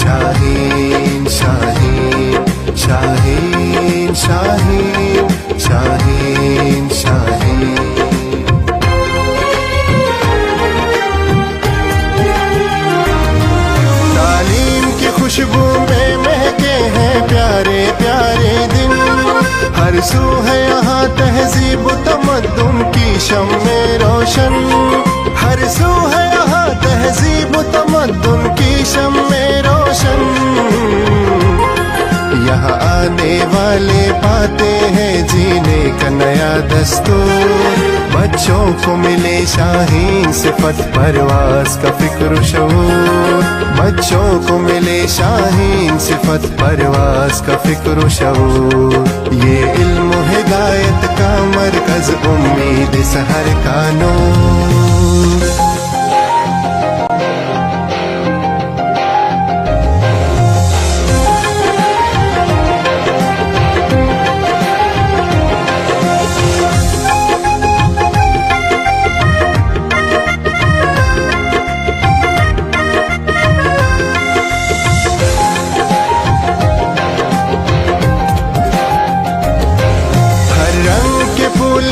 शाहीन शाहीन शाहीन शाहीन शाहीन शाहीन। तालीम की खुशबू में महके हैं प्यारे प्यारे दिन, हर सू है यहाँ तहजीब तमद्दुन की शम्मे रोशन, हर सू है यहाँ तहजीब तमद्दुन की शम्मे रोशन। यहाँ आने वाले पाते हैं जीने का नया दस्तूर, बच्चों को मिले शाहीन सिफत परवाज का फिक्र शऊर, बच्चों को मिले शाहीन सिफत परवाज का फिक्र शऊर। ये इल्म हिदायत का मरकज उम्मीद सहर का नूर।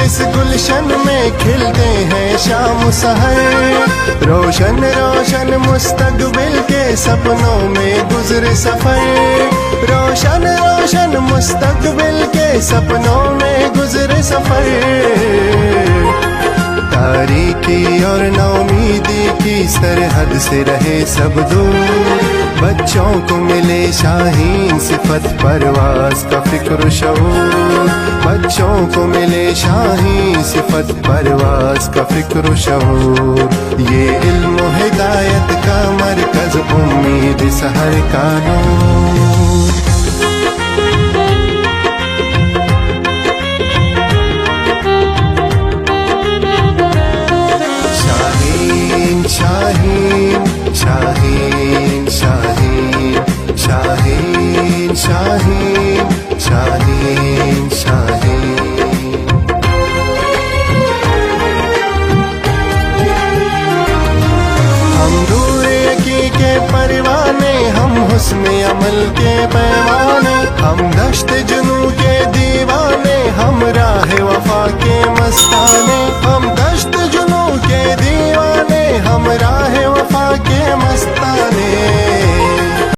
इस गुलशन में खिलते हैं शाम सहर, रोशन रोशन मुस्तकबिल के सपनों में गुजरे सफर, रोशन रोशन मुस्तकबिल के सपनों में गुजरे सफर। तारीकी और नौमीदी की सरहद से रहे सब दूर, बच्चों को मिले शाहीन सिफत परवाज का फिक्र शऊर, बच्चों को मिले शाहीन सिफत परवाज का फिक्र शऊर। ये इल्म हिदायत का मरकज उम्मीद सहर का नूर। शाहीन शाहीन शाहीन शाहीन शाहीन शाहीन शाहीन। हम दूर के परवाने, हम हुस्न अमल के पैमाने, हम दश्त जुनू के दीवाने, हम राह वफा के मस्ताने, हम दश्त जुनू के दीवाने, हम राह वफा के मस्ताने।